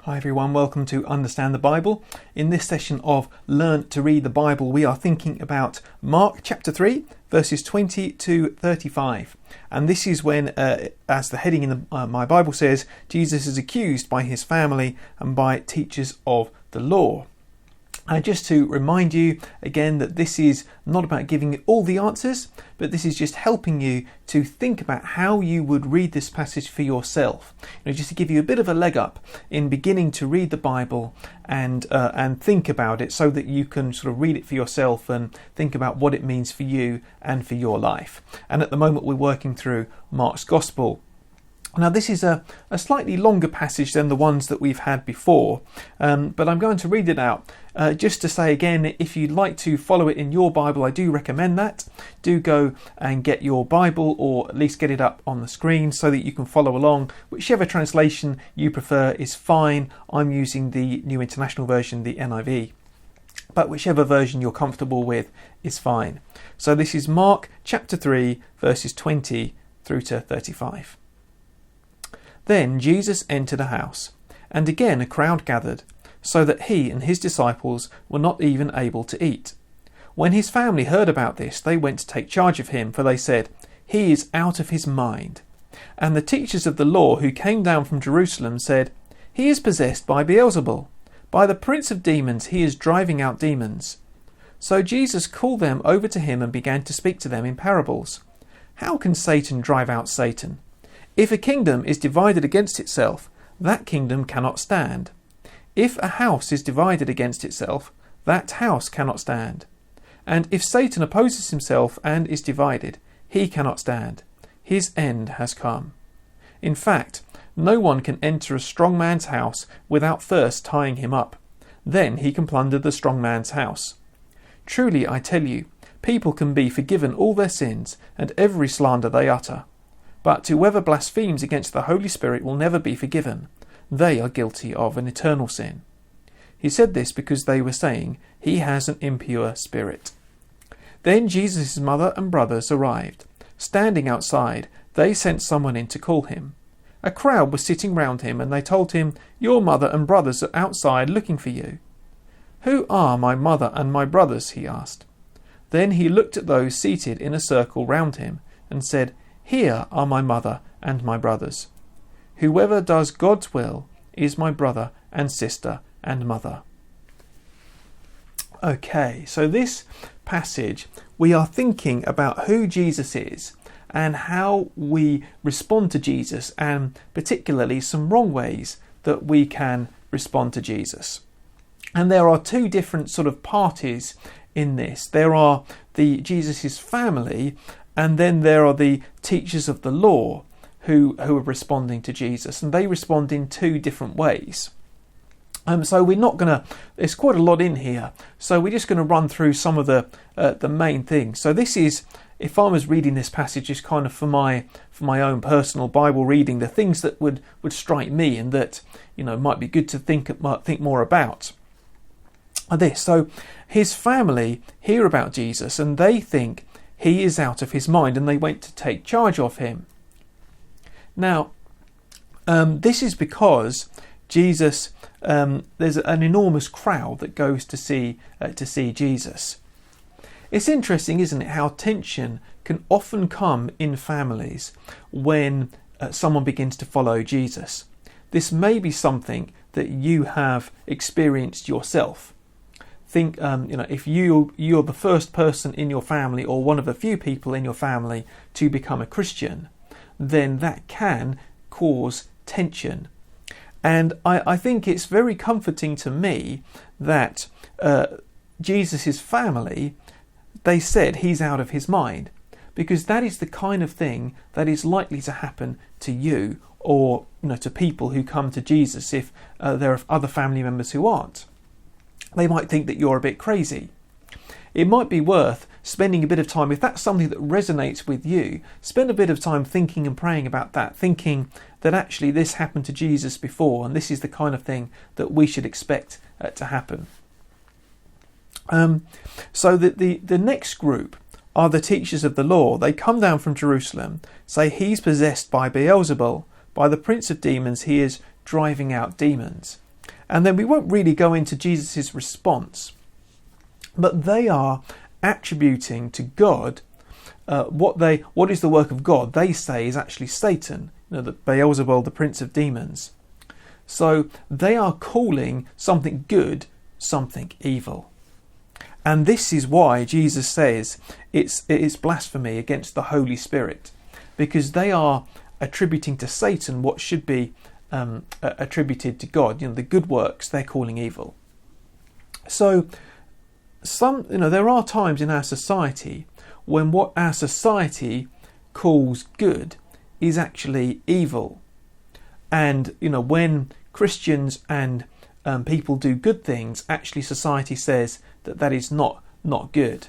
Hi everyone, welcome to Understand the Bible. In this session of Learn to Read the Bible, we are thinking about Mark chapter 3, verses 20 to 35. And this is when, as the heading in my Bible says, Jesus is accused by his family and by teachers of the law. And just to remind you again that this is not about giving you all the answers, but this is just helping you to think about how you would read this passage for yourself. Just to give you a bit of a leg up in beginning to read the Bible and think about it so that you can sort of read it for yourself and think about what it means for you and for your life. And at the moment we're working through Mark's Gospel. Now this is a slightly longer passage than the ones that we've had before, but I'm going to read it out just to say again, if you'd like to follow it in your Bible, I do recommend that. Do go and get your Bible, or at least get it up on the screen so that you can follow along. Whichever translation you prefer is fine. I'm using the New International Version, the NIV. But whichever version you're comfortable with is fine. So this is Mark chapter 3, verses 20 through to 35. Then Jesus entered a house, and again a crowd gathered, so that he and his disciples were not even able to eat. When his family heard about this, they went to take charge of him, for they said, "He is out of his mind." And the teachers of the law who came down from Jerusalem said, "He is possessed by Beelzebul. By the prince of demons he is driving out demons." So Jesus called them over to him and began to speak to them in parables. "How can Satan drive out Satan? If a kingdom is divided against itself, that kingdom cannot stand. If a house is divided against itself, that house cannot stand. And if Satan opposes himself and is divided, he cannot stand. His end has come. In fact, no one can enter a strong man's house without first tying him up. Then he can plunder the strong man's house. Truly, I tell you, people can be forgiven all their sins and every slander they utter. But whoever blasphemes against the Holy Spirit will never be forgiven. They are guilty of an eternal sin." He said this because they were saying, "He has an impure spirit." Then Jesus' mother and brothers arrived. Standing outside, they sent someone in to call him. A crowd was sitting round him, and they told him, "Your mother and brothers are outside looking for you." "Who are my mother and my brothers?" he asked. Then he looked at those seated in a circle round him and said, "Here are my mother and my brothers. Whoever does God's will is my brother and sister and mother." Okay, so this passage, we are thinking about who Jesus is and how we respond to Jesus, and particularly some wrong ways that we can respond to Jesus. And there are two different sort of parties in this. There are Jesus' family, and then there are the teachers of the law who are responding to Jesus, and they respond in two different ways. So we're not going to, there's quite a lot in here, so we're just going to run through some of the main things. So this is, if I was reading this passage, just kind of for my own personal Bible reading, the things that would strike me and that might be good to think more about are this. So his family hear about Jesus and they think he is out of his mind, and they went to take charge of him. Now, this is because Jesus, there's an enormous crowd that goes to see Jesus. It's interesting, isn't it, how tension can often come in families when someone begins to follow Jesus. This may be something that you have experienced yourself. Think, if you're the first person in your family or one of the few people in your family to become a Christian, then that can cause tension. And I think it's very comforting to me that Jesus' family, they said he's out of his mind, because that is the kind of thing that is likely to happen to you or to people who come to Jesus if there are other family members who aren't. They might think that you're a bit crazy. It might be worth spending a bit of time, if that's something that resonates with you, spend a bit of time thinking and praying about that, thinking that actually this happened to Jesus before, and this is the kind of thing that we should expect to happen. So the next group are the teachers of the law. They come down from Jerusalem, say he's possessed by Beelzebul, by the prince of demons he is driving out demons. And then we won't really go into Jesus' response, but they are attributing to God what is the work of God. They say is actually Satan, that Beelzebul, the prince of demons. So they are calling something good something evil. And this is why Jesus says it's blasphemy against the Holy Spirit, because they are attributing to Satan what should be attributed to God. The good works they're calling evil. So there are times in our society when what our society calls good is actually evil. And when Christians and people do good things, actually society says that is not good.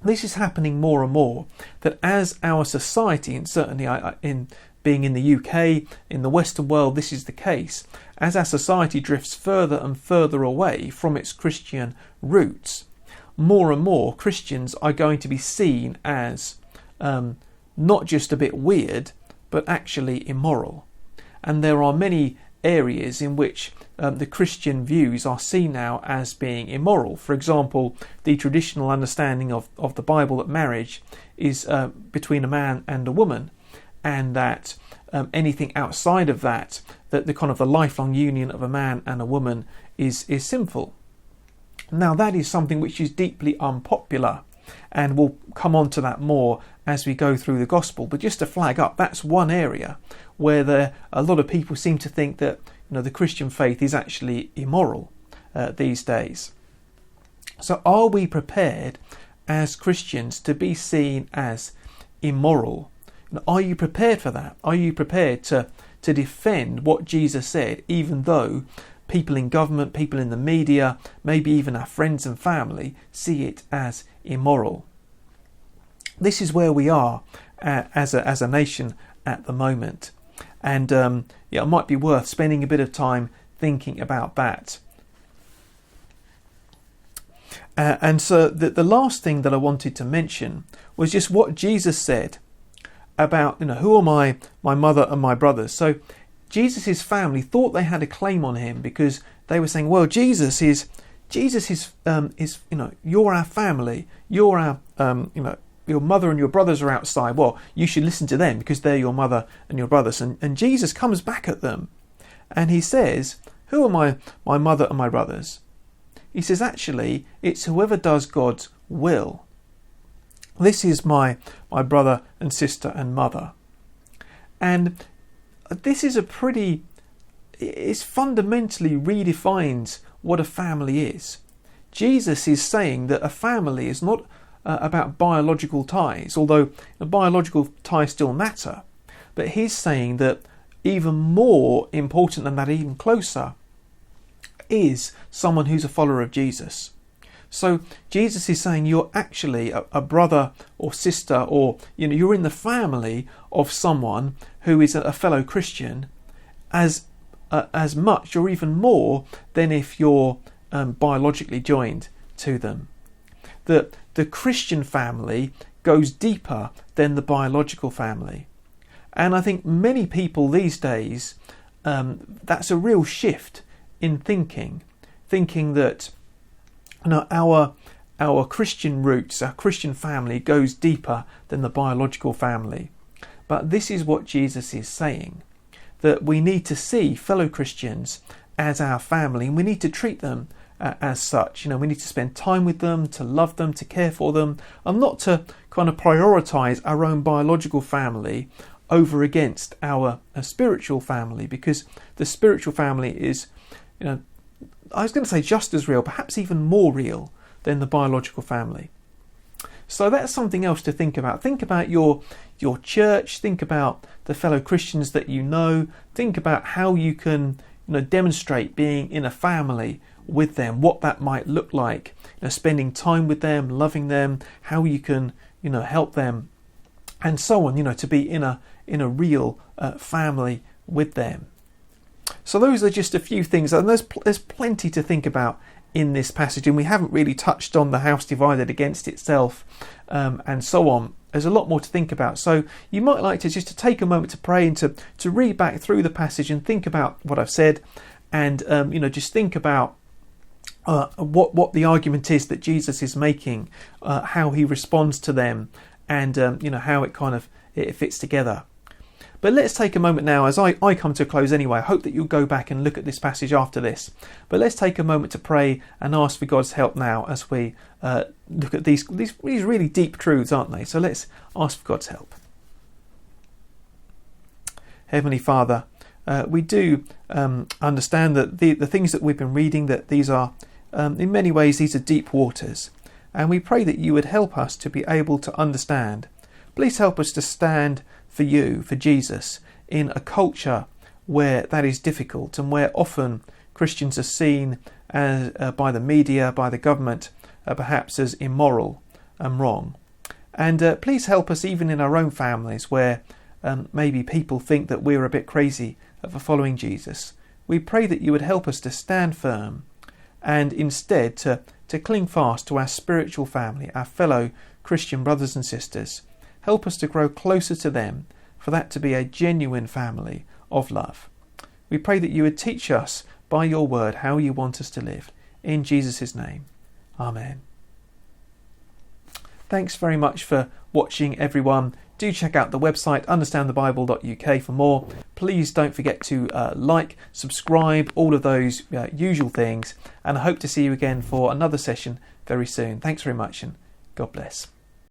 This is happening more and more, that as our society, and certainly in being in the UK, in the Western world, this is the case, as our society drifts further and further away from its Christian roots, more and more Christians are going to be seen as not just a bit weird, but actually immoral. And there are many areas in which the Christian views are seen now as being immoral. For example, the traditional understanding of the Bible that marriage is between a man and a woman, and that anything outside of that the kind of the lifelong union of a man and a woman is sinful. Now that is something which is deeply unpopular, and we'll come on to that more as we go through the gospel. But just to flag up, that's one area where a lot of people seem to think that the Christian faith is actually immoral these days. So are we prepared as Christians to be seen as immoral? Are you prepared for that? Are you prepared to defend what Jesus said, even though people in government, people in the media, maybe even our friends and family see it as immoral? This is where we are as a nation at the moment. And it might be worth spending a bit of time thinking about that. And so the last thing that I wanted to mention was just what Jesus said about, who are my mother and my brothers. So Jesus' family thought they had a claim on him because they were saying, well, Jesus is you're our family, you're our your mother and your brothers are outside. Well, you should listen to them because they're your mother and your brothers. And Jesus comes back at them and he says, who are my mother and my brothers? He says, actually, it's whoever does God's will. This is my brother and sister and mother. And this is it fundamentally redefines what a family is. Jesus is saying that a family is not about biological ties, although the biological ties still matter. But he's saying that even more important than that, even closer, is someone who's a follower of Jesus. So Jesus is saying you're actually a brother or sister, or you're in the family of someone who is a fellow Christian as much or even more than if you're biologically joined to them. That the Christian family goes deeper than the biological family. And I think many people these days, that's a real shift in thinking that our Christian roots, our Christian family goes deeper than the biological family. But this is what Jesus is saying, that we need to see fellow Christians as our family, and we need to treat them as such. We need to spend time with them, to love them, to care for them, and not to kind of prioritise our own biological family over against our spiritual family, because the spiritual family is, I was going to say just as real, perhaps even more real than the biological family. So that's something else to think about. Think about your church, think about the fellow Christians that you know, think about how you can demonstrate being in a family with them, what that might look like, spending time with them, loving them, how you can help them, and so on, to be in a real family with them. So those are just a few things, and there's plenty to think about in this passage, and we haven't really touched on the house divided against itself, and so on. There's a lot more to think about. So you might like to take a moment to pray and to read back through the passage and think about what I've said, and just think about what the argument is that Jesus is making, how he responds to them, and how it fits together. But let's take a moment now, as I come to a close anyway. I hope that you'll go back and look at this passage after this. But let's take a moment to pray and ask for God's help now as we look at these really deep truths, aren't they? So let's ask for God's help. Heavenly Father, we do understand that the things that we've been reading, that these are, in many ways, these are deep waters. And we pray that you would help us to be able to understand. Please help us to stand for you, for Jesus, in a culture where that is difficult and where often Christians are seen as, by the media, by the government, perhaps as immoral and wrong. And please help us even in our own families where maybe people think that we're a bit crazy for following Jesus. We pray that you would help us to stand firm and instead to cling fast to our spiritual family, our fellow Christian brothers and sisters. Help us to grow closer to them, for that to be a genuine family of love. We pray that you would teach us by your word how you want us to live. In Jesus' name, Amen. Thanks very much for watching, everyone. Do check out the website understandthebible.uk for more. Please don't forget to like, subscribe, all of those usual things. And I hope to see you again for another session very soon. Thanks very much and God bless.